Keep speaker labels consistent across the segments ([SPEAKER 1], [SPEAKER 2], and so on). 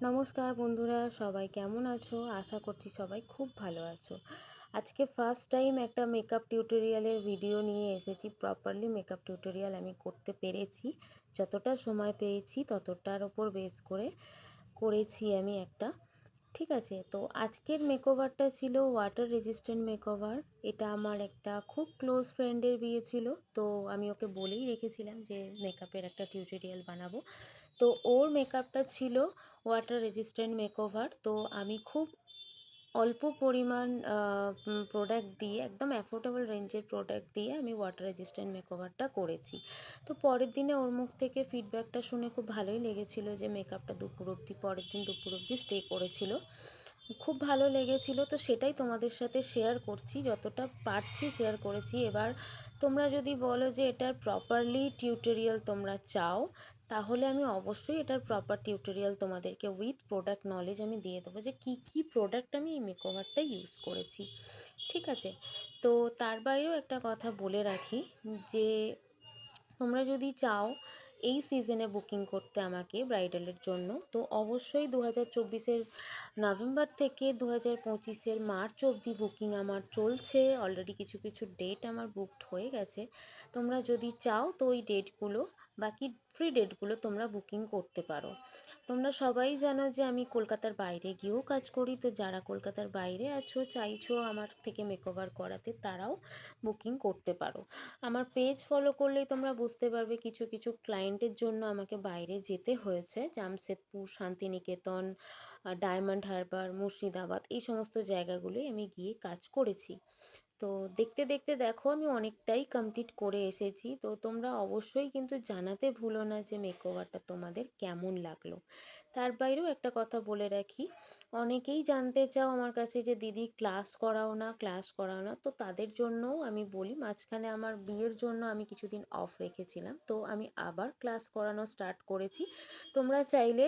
[SPEAKER 1] নমস্কার বন্ধুরা, সবাই কেমন আছো? আশা করছি সবাই খুব ভালো আছো। আজকে ফার্স্ট টাইম একটা মেকআপ টিউটোরিয়ালের ভিডিও নিয়ে এসেছি। প্রপারলি মেকআপ টিউটোরিয়াল আমি করতে পেরেছি, যতটা সময় পেয়েছি ততটার ওপর বেস করে করেছি আমি একটা। ঠিক আছে, তো আজকের মেকওভারটা ছিল ওয়াটার রেজিস্ট্যান্ট মেকওভার। এটা আমার একটা খুব ক্লোজ ফ্রেন্ডের বিয়ে ছিল, তো আমি ওকে বলেই রেখেছিলাম যে মেকআপের একটা টিউটোরিয়াল বানাবো। তো ওর মেকআপটা ছিল ওয়াটার রেজিস্ট্যান্ট মেকওভার। তো আমি খুব অল্প পরিমাণ প্রোডাক্ট দিয়ে, একদম অ্যাফোর্ডেবল রেঞ্জের প্রোডাক্ট দিয়ে আমি ওয়াটার রেজিস্ট্যান্ট মেকওভারটা করেছি। তো পরের দিনে ওর মুখ থেকে ফিডব্যাকটা শুনে খুব ভালোই লেগেছিলো যে মেকআপটা দুপুর অবধি, পরের দিন দুপুর অবধি স্টে করেছিল, খুব ভালো লেগেছিলো। তো সেটাই তোমাদের সাথে শেয়ার করছি, যতটা পারছি শেয়ার করেছি। এবার তোমরা যদি বলো যে এটার প্রপারলি টিউটোরিয়াল তোমরা চাও, তাহলে আমি অবশ্যই এটার প্রপার টিউটোরিয়াল তোমাদেরকে উইথ প্রোডাক্ট নলেজ আমি দিয়ে দেবো যে কী কী প্রোডাক্ট আমি এই মেকওভারটা ইউজ করেছি। ঠিক আছে, তো তার বাইরেও একটা কথা বলে রাখি যে তোমরা যদি চাও এই সিজনে বুকিং করতে আমাকে ব্রাইডালের জন্য, তো অবশ্যই 2024-এর নভেম্বর থেকে 2025-এর মার্চ অবধি বুকিং আমার চলছে। অলরেডি কিছু কিছু ডেট আমার বুকড হয়ে গেছে। তোমরা যদি চাও তো ওই ডেটগুলো, বাকি ফ্রি ডেটগুলো তোমরা বুকিং করতে পারো। তোমরা সবাই জানো যে আমি কলকাতার বাইরে গিয়েও কাজ করি, তো যারা কলকাতার বাইরে আছো, চাইছো আমার থেকে মেকওভার করাতে, তারাও বুকিং করতে পারো। আমার পেজ ফলো করলেই তোমরা বুঝতে পারবে কিছু কিছু ক্লায়েন্টের জন্য আমাকে বাইরে যেতে হয়েছে। জামশেদপুর, শান্তিনিকেতন, ডায়মন্ড হারবার, মুর্শিদাবাদ, এই সমস্ত জায়গাগুলোই আমি গিয়ে কাজ করেছি। তো দেখতে দেখতে দেখো আমি অনেকটাই কমপ্লিট করে এসেছি। তো তোমরা অবশ্যই কিন্তু জানাতে ভুলো না যে মেকওভারটা তোমাদের কেমন লাগলো। তার বাইরেও একটা কথা বলে রাখি, অনেকেই জানতে চাও আমার কাছে যে দিদি ক্লাস করাও না, ক্লাস করাও না। তো তাদের জন্যও আমি বলি, মাঝখানে আমার বিয়ের জন্য আমি কিছুদিন অফ রেখেছিলাম, তো আমি আবার ক্লাস করানো স্টার্ট করেছি। তোমরা চাইলে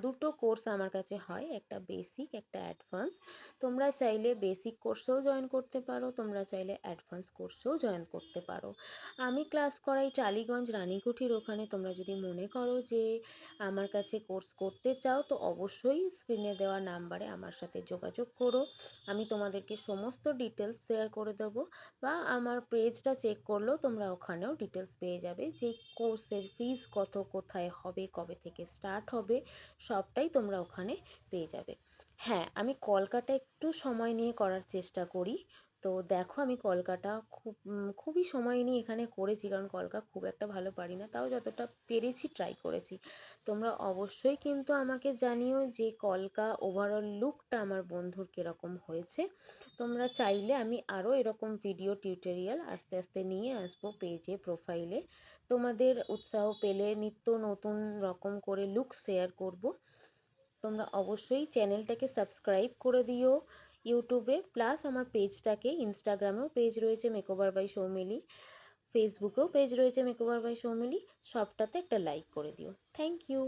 [SPEAKER 1] দুটো কোর্স আমার কাছে হয়, একটা বেসিক, একটা অ্যাডভান্স। তোমরা চাইলে বেসিক কোর্সেও জয়েন করতে পারো, তোমরা চাইলে অ্যাডভান্স কোর্সেও জয়েন করতে পারো। আমি ক্লাস করাই টালিগঞ্জ রানীকুঠির ওখানে। তোমরা যদি মনে করো যে আমার কাছে কোর্স করতে চাও, তো অবশ্যই স্ক্রিনে দেওয়া নাম্বারে আমার সাথে যোগাযোগ করো। আমি তোমাদেরকে সমস্ত ডিটেলস শেয়ার করে দেবো, বা আমার পেজটা চেক করলেও তোমরা ওখানেও ডিটেলস পেয়ে যাবে যে কোর্সের ফিস কত, কোথায় হবে, কবে থেকে স্টার্ট হবে, সবটাই তোমরা ওখানে পেয়ে যাবে। হ্যাঁ, আমি কলকাটা একটু সময় নিয়ে করার চেষ্টা করি। তো দেখো আমি কলকাটা খুবই সময় নিয়ে এখানে করেছি, কারণ কলকা খুব একটা ভালো পারি না, তাও যতটা পেরেছি ট্রাই করেছি। তোমরা অবশ্যই কিন্তু আমাকে জানিও যে কলকা ওভারঅল লুকটা আমার বন্ধুর কীরকম হয়েছে। তোমরা চাইলে আমি আরও এরকম ভিডিও টিউটোরিয়াল আস্তে আস্তে নিয়ে আসবো পেজে, প্রোফাইলে। তোমাদের উৎসাহ পেলে নিত্য নতুন রকম করে লুক শেয়ার করব। তোমরা অবশ্যই চ্যানেলটাকে সাবস্ক্রাইব করে দিও ইউটিউবে, প্লাস আমার পেজটাকে, ইনস্টাগ্রামেও পেজ রয়েছে মেকওভার বাই সৌমিলি, ফেসবুকেও পেজ রয়েছে মেকওভার বাই সৌমিলি, সবটাতে একটা লাইক করে দিও। Thank you.